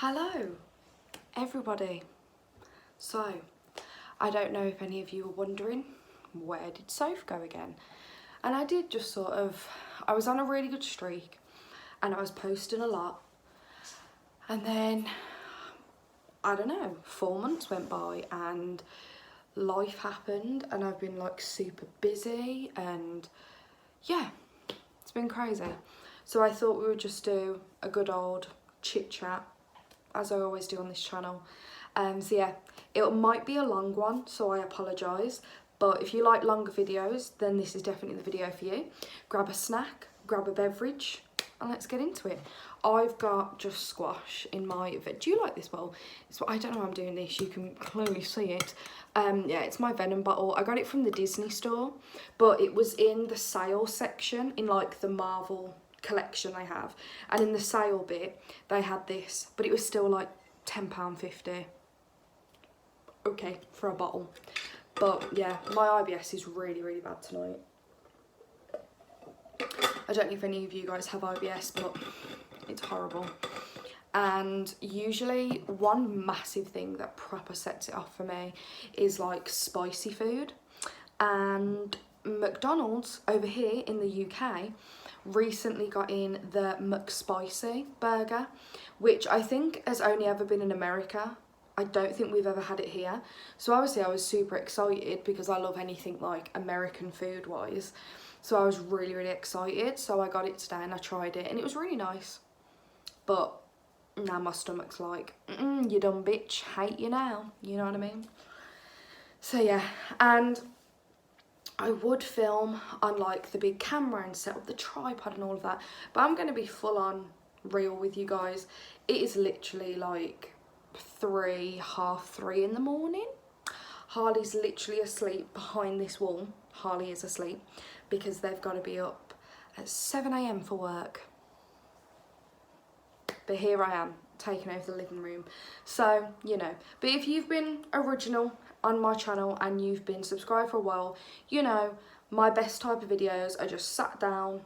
Hello, everybody. So, I don't know if any of you were wondering, where did Soph go again? And I did just I was on a really good streak and I was posting a lot. And then, I don't know, 4 months went by and life happened and I've been like super busy and yeah, it's been crazy. So I thought we would just do a good old chit chat, as I always do on this channel. So yeah, it might be a long one, so I apologise. But if you like longer videos, then this is definitely the video for you. Grab a snack, grab a beverage, and let's get into it. I've got just squash in my... Do you like this bowl? I don't know why I'm doing this, you can clearly see it. Yeah, it's my Venom bottle. I got it from the Disney store, but it was in the sale section, in like the Marvel collection they have. And in the sale bit, they had this, but it was still like £10.50. Okay, for a bottle. But yeah, my IBS is really, really bad tonight. I don't know if any of you guys have IBS, but it's horrible. And usually one massive thing that proper sets it off for me is like spicy food. And McDonald's over here in the UK recently got in the McSpicy burger, which I think has only ever been in America. I don't think we've ever had it here. So obviously I was super excited because I love anything like American food wise. So I was really, really excited. So I got it today and I tried it and it was really nice. But now my stomach's like, you dumb bitch, hate you now. You know what I mean? So yeah, and I would film on like the big camera and set up the tripod and all of that. But I'm going to be full on real with you guys. It is literally like 3:30 in the morning. Harley's literally asleep behind this wall. Harley is asleep because they've got to be up at 7 AM for work. But here I am, taking over the living room. So, you know, but if you've been original on my channel and you've been subscribed for a while, you know, my best type of videos are just sat down,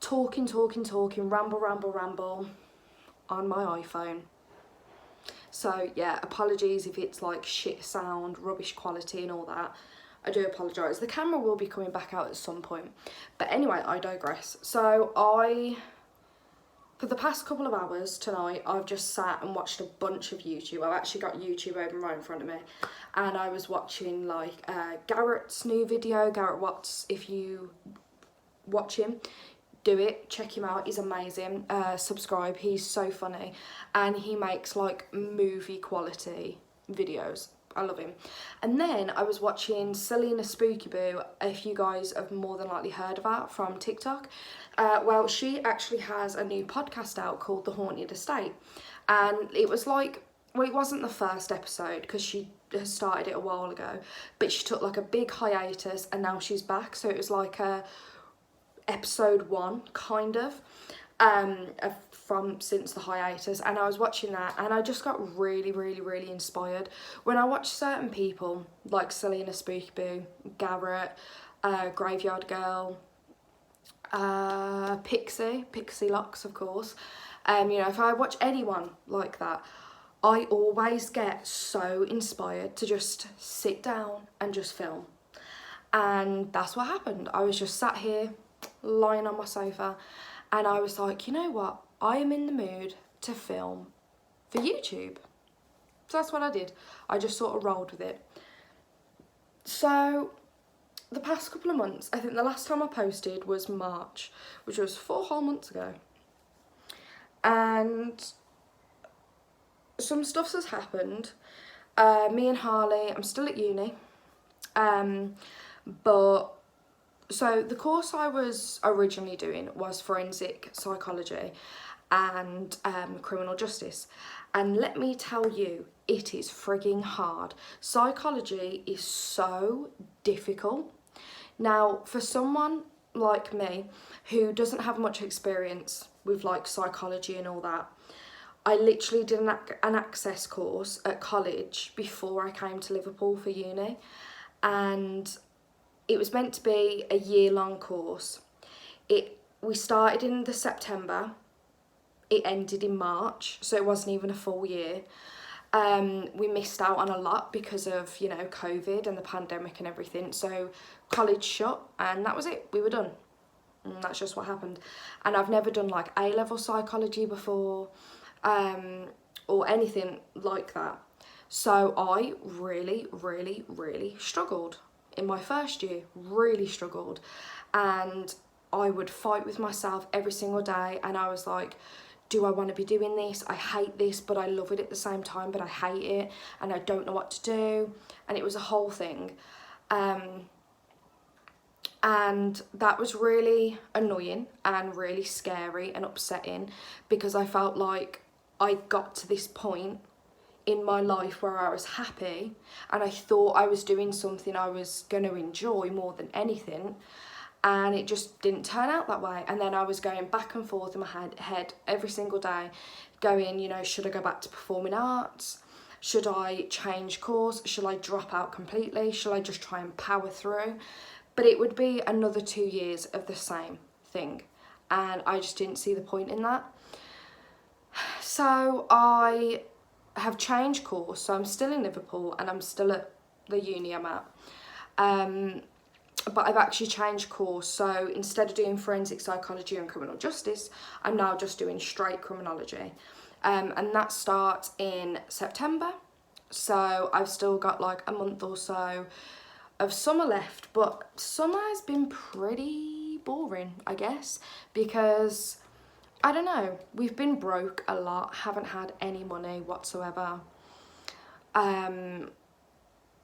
talking, ramble on my iPhone. So yeah, apologies if it's like shit sound, rubbish quality and all that. I do apologise. The camera will be coming back out at some point. But anyway, I digress. So for the past couple of hours tonight, I've just sat and watched a bunch of YouTube. I've actually got YouTube open right in front of me. And I was watching like Garrett's new video. Garrett Watts, if you watch him, do it, check him out, he's amazing. Subscribe, he's so funny. And he makes like movie quality videos. I love him. And then I was watching Selena Spooky Boo, if you guys have more than likely heard of her from TikTok. Well, she actually has a new podcast out called The Haunted Estate. And it was like, well, it wasn't the first episode because she started it a while ago, but she took like a big hiatus and now she's back. So it was like a episode 1 kind of from since the hiatus, and I was watching that and I just got really, really, really inspired when I watch certain people like Selena Spooky Boo, Garrett, Graveyard Girl, Pixie Locks, of course. You know, if I watch anyone like that, I always get so inspired to just sit down and just film. And that's what happened. I was just sat here lying on my sofa and I was like, you know what, I am in the mood to film for YouTube. So that's what I did. I just sort of rolled with it. So the past couple of months, I think the last time I posted was March, which was 4 whole months ago. And some stuff has happened. Me and Harley, I'm still at uni. But so the course I was originally doing was forensic psychology and criminal justice. And let me tell you, it is frigging hard. Psychology is so difficult. Now, for someone like me who doesn't have much experience with like psychology and all that, I literally did an access course at college before I came to Liverpool for uni. And it was meant to be a year-long course. We started in the September it ended in March, so it wasn't even a full year. We missed out on a lot because of, you know, COVID and the pandemic and everything. So college shut and that was it. We were done. And that's just what happened. And I've never done like A-level psychology before, or anything like that. So I really, really, really struggled in my first year, really struggled. And I would fight with myself every single day. And I was like, do I want to be doing this? I hate this, but I love it at the same time, but I hate it and I don't know what to do. And it was a whole thing. And that was really annoying and really scary and upsetting, because I felt like I got to this point in my life where I was happy and I thought I was doing something I was going to enjoy more than anything, and it just didn't turn out that way. And then I was going back and forth in my head every single day going, you know, should I go back to performing arts? Should I change course? Should I drop out completely? Should I just try and power through? But it would be another 2 years of the same thing, and I just didn't see the point in that. So I have changed course, so I'm still in Liverpool and I'm still at the uni I'm at. But I've actually changed course, so instead of doing forensic psychology and criminal justice, I'm now just doing straight criminology. And that starts in September, so I've still got like a month or so of summer left, but summer has been pretty boring, I guess, because I don't know, we've been broke a lot, haven't had any money whatsoever.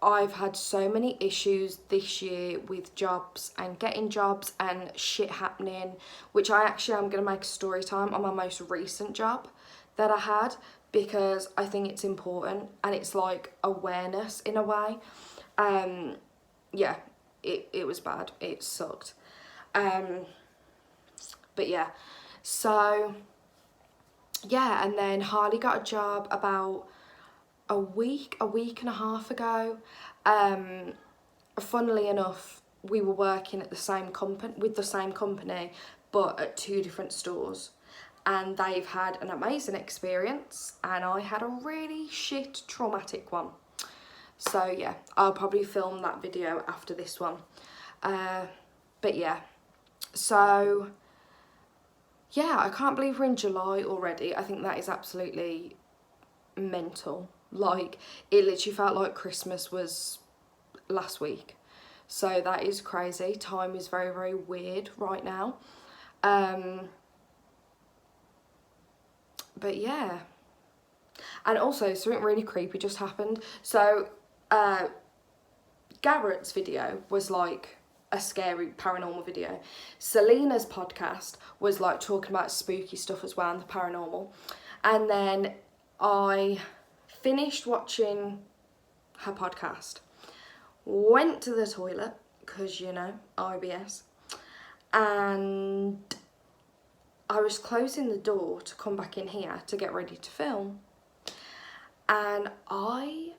I've had so many issues this year with jobs and getting jobs and shit happening, which I actually am going to make a story time on my most recent job that I had, because I think it's important and it's like awareness in a way. Yeah, it was bad. It sucked. But yeah, so yeah, and then Harley got a job about a week and a half ago. Funnily enough, we were working at the same company, but at 2 different stores. And they've had an amazing experience and I had a really shit traumatic one. So yeah, I'll probably film that video after this one. But yeah, so yeah, I can't believe we're in July already. I think that is absolutely mental. Like, it literally felt like Christmas was last week. So that is crazy. Time is very, very weird right now. But yeah. And also, something really creepy just happened. So Garrett's video was like a scary paranormal video. Selena's podcast was like talking about spooky stuff as well and the paranormal. And then I finished watching her podcast, went to the toilet, because, you know, IBS, and I was closing the door to come back in here to get ready to film. And I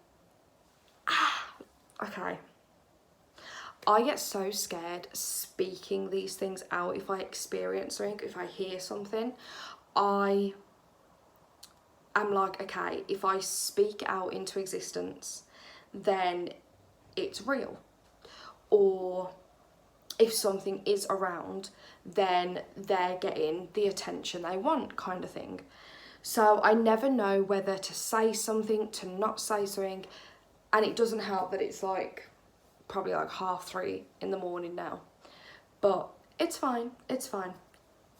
get so scared speaking these things out. If I experience something, if I hear something, I am like, okay, if I speak out into existence, then it's real. Or if something is around, then they're getting the attention they want, kind of thing. So I never know whether to say something, to not say something, and it doesn't help that it's like probably like 3:30 in the morning now. But it's fine, it's fine.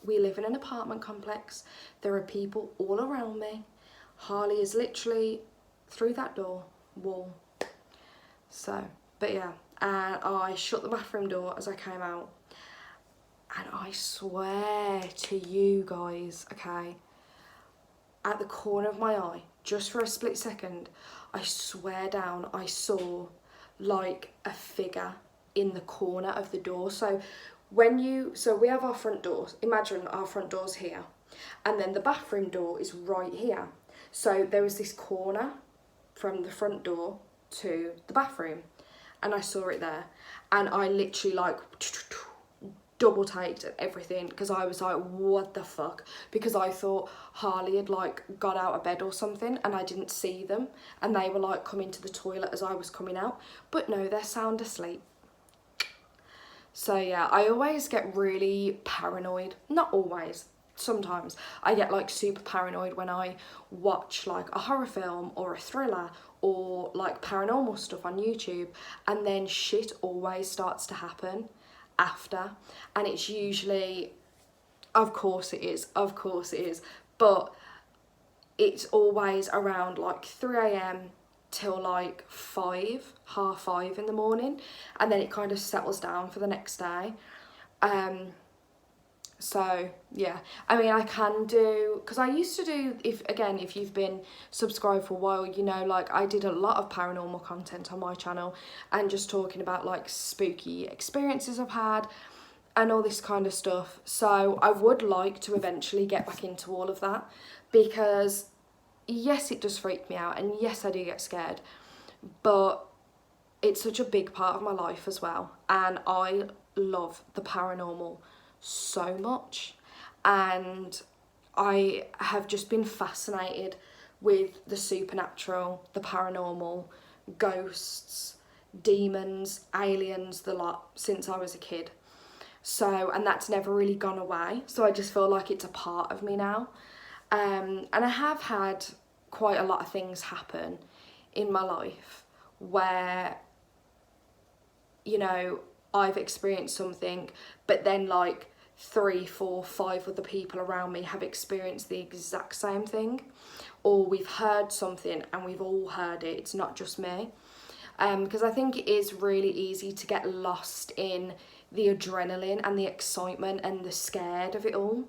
We live in an apartment complex. There are people all around me. Harley is literally through that wall. So, but yeah, and I shut the bathroom door as I came out. And I swear to you guys, okay, at the corner of my eye, just for a split second, I swear down, I saw like a figure in the corner of the door. So we have our front doors. Imagine our front door's here, and then the bathroom door is right here. So there was this corner from the front door to the bathroom, and I saw it there, and I literally like double taked and everything, because I was like, what the fuck, because I thought Harley had like got out of bed or something and I didn't see them, and they were like coming to the toilet as I was coming out, but no, they're sound asleep. So yeah, I always get really paranoid. Not always, sometimes I get like super paranoid when I watch like a horror film or a thriller or like paranormal stuff on YouTube, and then shit always starts to happen after, and it's usually, of course it is, but it's always around like 3 a.m. till like 5, half 5 in the morning, and then it kind of settles down for the next day. So yeah, I mean, I can do, because I used to do, if you've been subscribed for a while, you know, like I did a lot of paranormal content on my channel and just talking about like spooky experiences I've had and all this kind of stuff. So I would like to eventually get back into all of that, because yes, it does freak me out, and yes, I do get scared, but it's such a big part of my life as well, and I love the paranormal so much, and I have just been fascinated with the supernatural, the paranormal, ghosts, demons, aliens, the lot, since I was a kid. So, and that's never really gone away, so I just feel like it's a part of me now. And I have had quite a lot of things happen in my life where, you know, I've experienced something, but then like 3, 4, 5 other people around me have experienced the exact same thing, or we've heard something and we've all heard it, it's not just me. Because I think it is really easy to get lost in the adrenaline and the excitement and the scared of it all.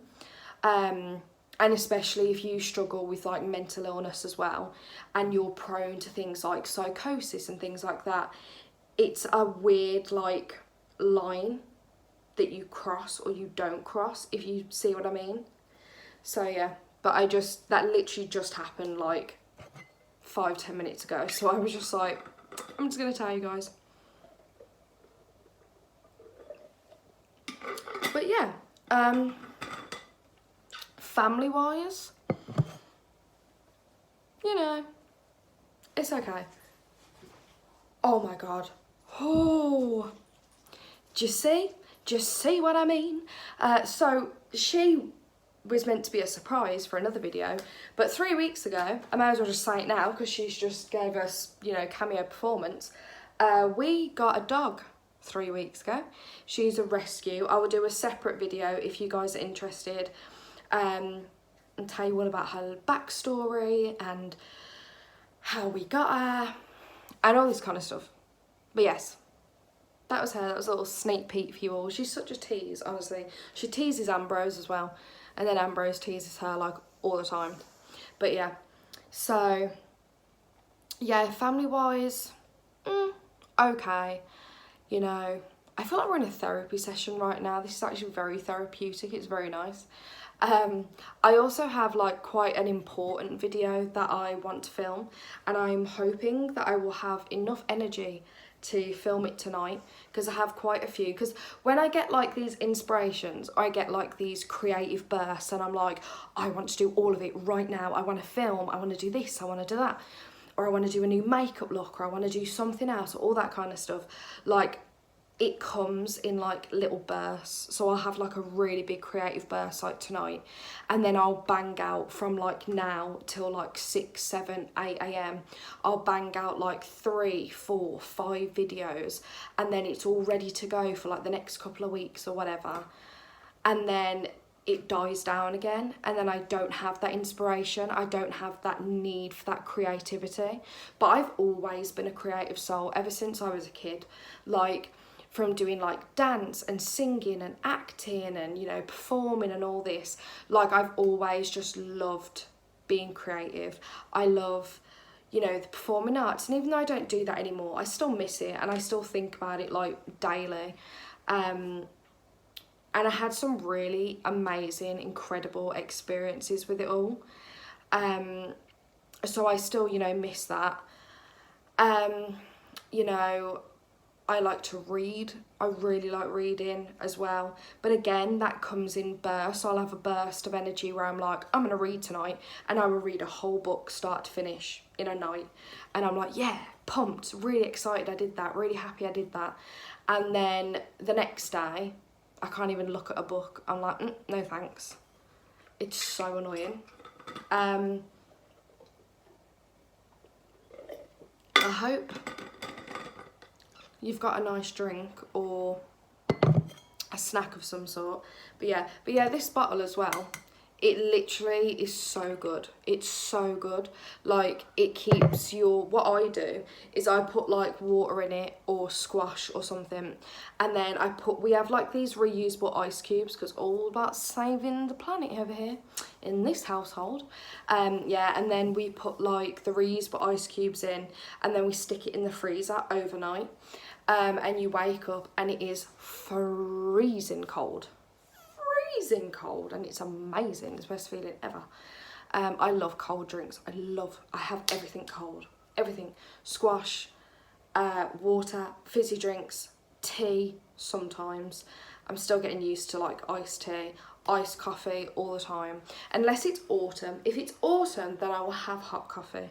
And especially if you struggle with like mental illness as well, and you're prone to things like psychosis and things like that, it's a weird like line that you cross or you don't cross, if you see what I mean. So yeah, but that literally just happened like 5-10 minutes ago, so I was just like, I'm just gonna tell you guys. But yeah, family wise, you know, it's okay. Oh my god, oh, just see what I mean. So she was meant to be a surprise for another video, but 3 weeks ago, I might as well just say it now because she's just gave us, you know, cameo performance. We got a dog 3 weeks ago. She's a rescue. I will do a separate video if you guys are interested, and tell you all about her backstory and how we got her and all this kind of stuff. But yes, that was her. That was a little sneak peek for you all. She's such a tease, honestly. She teases Ambrose as well, and then Ambrose teases her like all the time. But yeah, so yeah, family wise, okay. You know, I feel like we're in a therapy session right now. This is actually very therapeutic. It's very nice. I also have like quite an important video that I want to film, and I'm hoping that I will have enough energy to film it tonight, because I have quite a few. Because when I get like these inspirations, I get like these creative bursts, and I'm like, I want to do all of it right now. I want to film, I want to do this, I want to do that, or I want to do a new makeup look, or I want to do something else, or all that kind of stuff. Like, it comes in like little bursts, so I'll have like a really big creative burst like tonight, and then I'll bang out from like now till like 6, 7, 8 a.m. I'll bang out like 3, 4, 5 videos, and then it's all ready to go for like the next couple of weeks or whatever, and then it dies down again, and then I don't have that inspiration, I don't have that need for that creativity. But I've always been a creative soul ever since I was a kid, like from doing like dance and singing and acting and, you know, performing and all this. Like, I've always just loved being creative. I love, you know, the performing arts, and even though I don't do that anymore, I still miss it and I still think about it like daily. And I had some really amazing, incredible experiences with it all. So I still, you know, miss that. You know, I like to read. I really like reading as well. But again, that comes in bursts. I'll have a burst of energy where I'm like, I'm going to read tonight. And I will read a whole book start to finish in a night. And I'm like, yeah, pumped, really excited I did that, really happy I did that. And then the next day, I can't even look at a book. I'm like, no thanks. It's so annoying. I hope you've got a nice drink or a snack of some sort. But yeah, this bottle as well, it literally is so good. It's so good. Like, it keeps what I do is I put like water in it or squash or something, and then we have like these reusable ice cubes, because all about saving the planet over here in this household. Yeah, and then we put like the reusable ice cubes in, and then we stick it in the freezer overnight. And you wake up and it is freezing cold, and it's amazing. It's the best feeling ever. I love cold drinks. I have everything cold, everything. Squash, water, fizzy drinks, tea sometimes. I'm still getting used to like iced tea, iced coffee all the time, unless it's autumn. If it's autumn, then I will have hot coffee,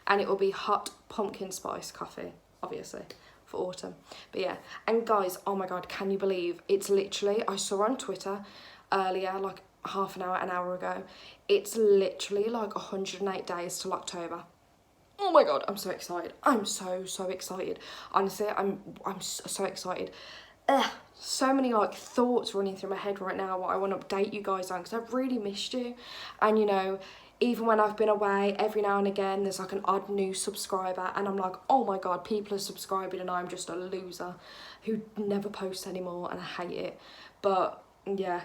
and it will be hot pumpkin spice coffee, obviously, for autumn. But yeah, and guys, oh my god, can you believe it's literally, I saw on Twitter earlier, like half an hour ago, it's literally like 108 days till October. Oh my god, I'm so excited. I'm so excited. Honestly, I'm so excited. So many like thoughts running through my head right now what I want to update you guys on, because I've really missed you. And you know, even when I've been away, every now and again there's like an odd new subscriber, and I'm like, oh my god, people are subscribing and I'm just a loser who never posts anymore, and I hate it. But yeah,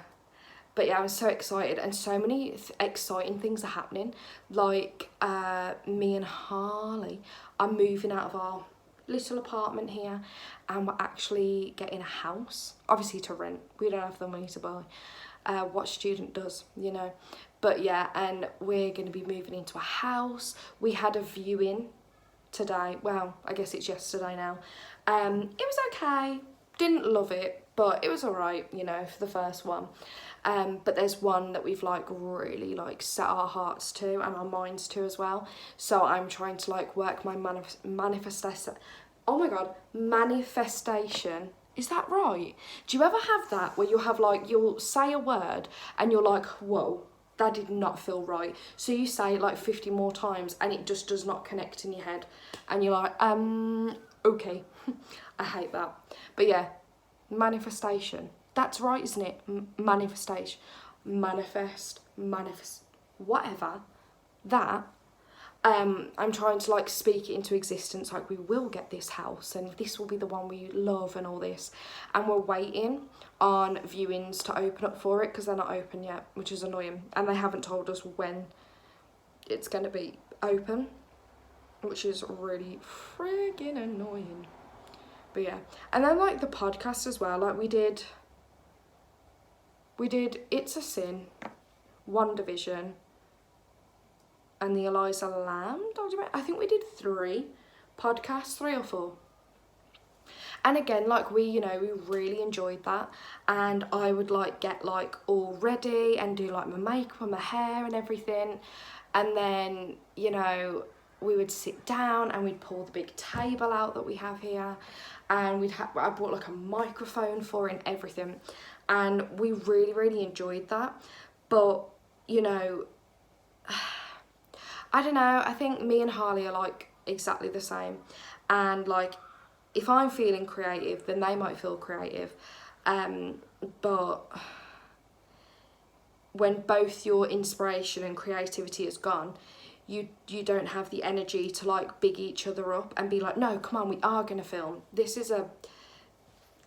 I'm so excited, and so many exciting things are happening. Like me and Harley are moving out of our little apartment here, and we're actually getting a house, obviously to rent. We don't have the money to buy. What student does, you know? But yeah, and we're going to be moving into a house. We had a viewing today. Well, I guess it's yesterday now. It was okay. Didn't love it, but it was alright, you know, for the first one. But there's one that we've like really like set our hearts to and our minds to as well. So I'm trying to like work my manifestation. Oh my god, manifestation. Is that right? Do you ever have that where you have like, you'll say a word and you're like, whoa, that did not feel right. So you say it like 50 more times and it just does not connect in your head. And you're like, okay. I hate that. But yeah, manifestation. That's right, isn't it? Manifestation. Manifest, whatever. That. I'm trying to like speak it into existence, like we will get this house and this will be the one we love and all this. And we're waiting on viewings to open up for it because they're not open yet, which is annoying. And they haven't told us when it's going to be open, which is really friggin' annoying. But yeah, and then like the podcast as well, like we did It's a Sin, One Division, and the Eliza Lamb document. I think we did 3 podcasts, 3 or 4. And again, like we really enjoyed that. And I would like get like all ready and do like my makeup and my hair and everything. And then, you know, we would sit down and we'd pull the big table out that we have here. And I bought like a microphone for it and everything. And we really enjoyed that. But, you know, I don't know, I think me and Harley are like exactly the same. And like, if I'm feeling creative, then they might feel creative. But when both your inspiration and creativity is gone, you don't have the energy to like big each other up and be like, no, come on, we are going to film. This is a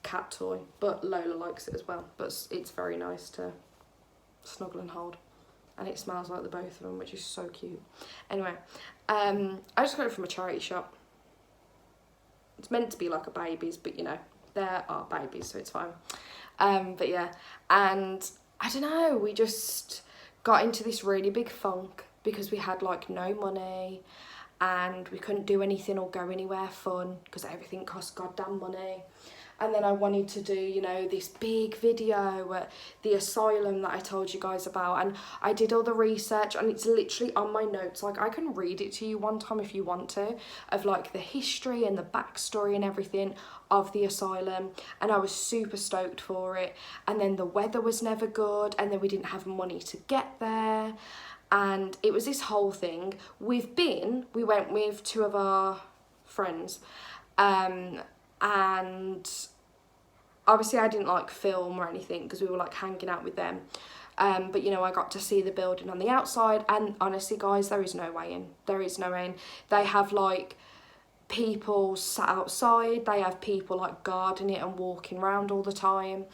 cat toy, but Lola likes it as well. But it's very nice to snuggle and hold. And it smells like the both of them, which is so cute. Anyway, I just got it from a charity shop. It's meant to be like a baby's, but you know, there are babies, so it's fine. But yeah, and I don't know, we just got into this really big funk because we had like no money and we couldn't do anything or go anywhere fun because everything cost goddamn money. And then I wanted to do, you know, this big video at the asylum that I told you guys about. And I did all the research and it's literally on my notes. Like, I can read it to you one time if you want to, of like the history and the backstory and everything of the asylum. And I was super stoked for it. And then the weather was never good. And then we didn't have money to get there. And it was this whole thing. We went with 2 of our friends. And obviously I didn't like film or anything because we were like hanging out with them. But you know, I got to see the building on the outside, and honestly guys, there is no way in. There is no way in. They have like people sat outside, they have people like guarding it and walking around all the time.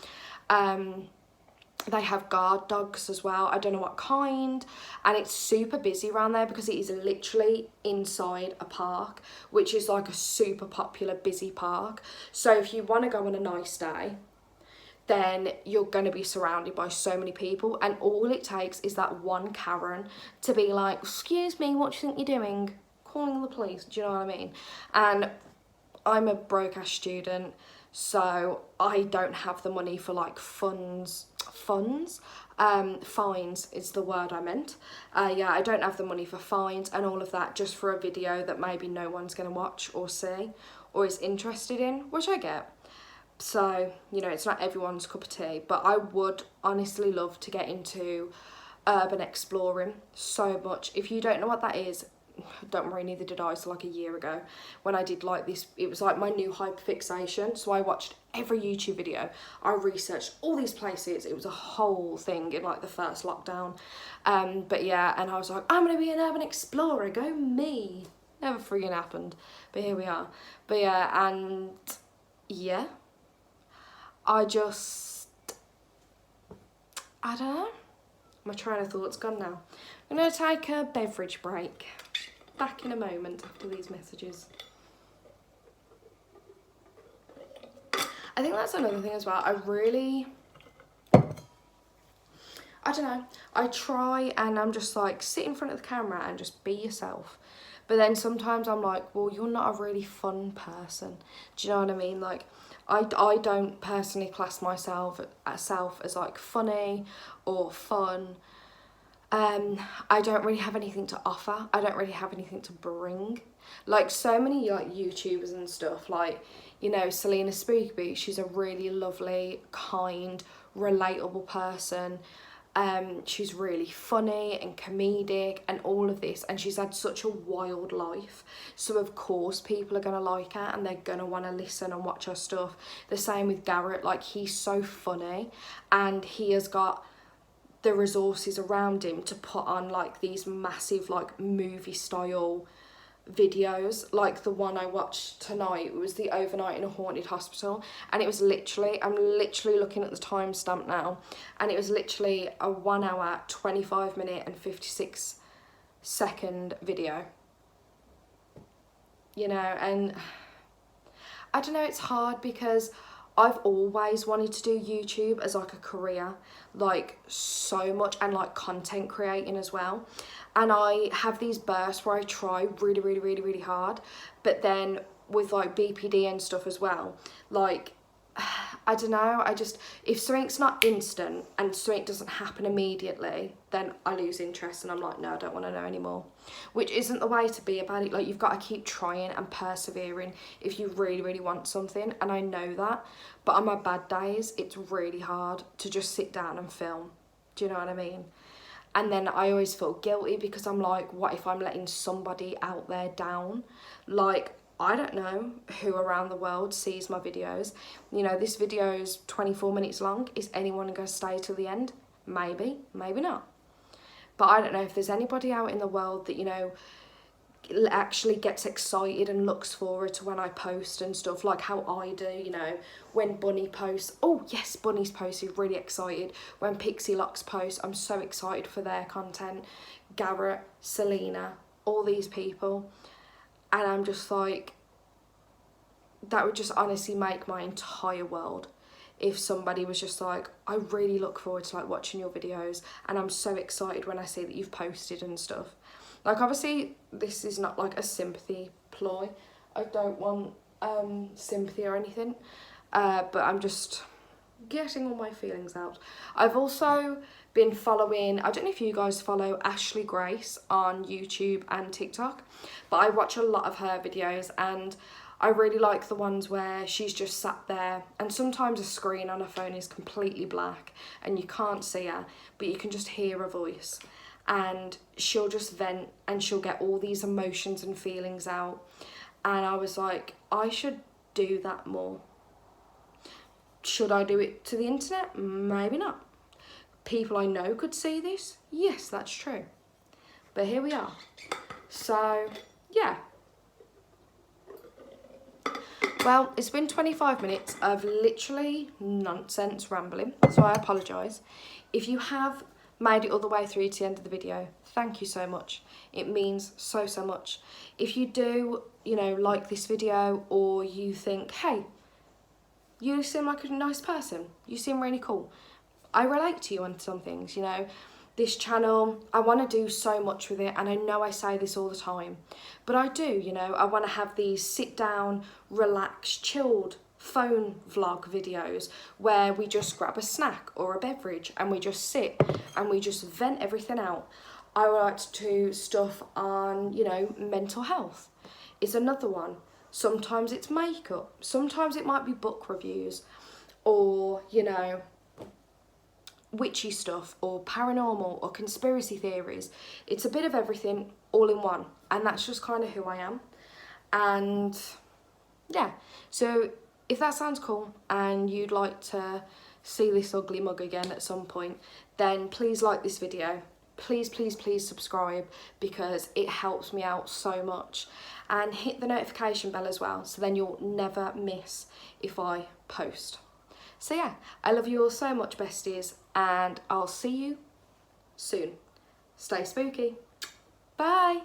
They have guard dogs as well, I don't know what kind, and it's super busy around there because it is literally inside a park, which is like a super popular busy park. So if you want to go on a nice day, then you're going to be surrounded by so many people, and all it takes is that one Karen to be like, excuse me, what do you think you're doing? Calling the police, do you know what I mean? And I'm a broke ass student, so I don't have the money for like fines is the word I meant. Yeah, I don't have the money for fines and all of that just for a video that maybe no one's going to watch or see or is interested in, which I get. So, you know, it's not everyone's cup of tea, but I would honestly love to get into urban exploring so much. If you don't know what that is, don't worry, neither did I. So like a year ago when I did like this, it was like my new hyperfixation. So I watched every YouTube video, I researched all these places. It was a whole thing in like the first lockdown. But yeah, and I was like, I'm gonna be an urban explorer, go me. Never freaking happened, but here we are. But yeah, and yeah, I don't know, my train of thought's gone now. I'm gonna take a beverage break. Back in a moment after these messages. I think that's another thing as well. I don't know. I try and I'm just like, sit in front of the camera and just be yourself. But then sometimes I'm like, well, you're not a really fun person. Do you know what I mean? Like, I don't personally class myself as like funny or fun. I don't really have anything to offer. I don't really have anything to bring. Like so many like YouTubers and stuff, like, you know, Selena Spooky, she's a really lovely, kind, relatable person. She's really funny and comedic and all of this, and she's had such a wild life, so of course people are gonna like her and they're gonna want to listen and watch her stuff. The same with Garrett, like he's so funny and he has got the resources around him to put on like these massive like movie style videos. Like the one I watched tonight was the overnight in a haunted hospital, and it was literally, I'm literally looking at the timestamp now, and it was literally a 1 hour 25 minute and 56 second video, you know. And I don't know, it's hard because I've always wanted to do YouTube as like a career, like so much, and like content creating as well. And I have these bursts where I try really hard, but then with like BPD and stuff as well, like, I don't know, if something's not instant and something doesn't happen immediately, then I lose interest and I'm like, no, I don't want to know anymore. Which isn't the way to be about it. Like, you've got to keep trying and persevering if you really want something, and I know that. But on my bad days, it's really hard to just sit down and film. Do you know what I mean? And then I always feel guilty because I'm like, what if I'm letting somebody out there down? Like, I don't know who around the world sees my videos. You know, this video is 24 minutes long. Is anyone going to stay till the end? Maybe, maybe not. But I don't know if there's anybody out in the world that, you know, actually gets excited and looks forward to when I post and stuff, like how I do, you know, when Bunny posts. Oh yes, Bunny's posted, really excited. When Pixie Locks post, I'm so excited for their content. Garrett, Selena, all these people. And I'm just like, that would just honestly make my entire world. if somebody was just like, I really look forward to like watching your videos, and I'm so excited when I see that you've posted and stuff. Like, obviously this is not like a sympathy ploy. I don't want sympathy or anything, but I'm just getting all my feelings out. I've also been following, I don't know if you guys follow Ashley Grace on YouTube and TikTok, but I watch a lot of her videos, and I really like the ones where she's just sat there, and sometimes a screen on her phone is completely black and you can't see her, but you can just hear her voice, and she'll just vent and she'll get all these emotions and feelings out. And I was like, I should do that more. Should I do it to the internet? Maybe not. People I know could see this? Yes, that's true. But here we are. So, yeah. Well, it's been 25 minutes of literally nonsense rambling, so I apologise. If you have made it all the way through to the end of the video, thank you so much. It means so, so much. If you do, you know, like this video, or you think, hey, you seem like a nice person, you seem really cool, I relate to you on some things, you know. This channel, I want to do so much with it, and I know I say this all the time, but I do, you know. I want to have these sit down, relaxed, chilled phone vlog videos where we just grab a snack or a beverage and we just sit and we just vent everything out. I like to do stuff on, you know, mental health is another one. Sometimes it's makeup, sometimes it might be book reviews, or, you know, witchy stuff, or paranormal, or conspiracy theories. It's a bit of everything all in one, and that's just kind of who I am. And yeah, so if that sounds cool and you'd like to see this ugly mug again at some point, then please like this video. Please, please, please subscribe, because it helps me out so much. And hit the notification bell as well, so then you'll never miss if I post. So yeah, I love you all so much, besties, and I'll see you soon. Stay spooky. Bye.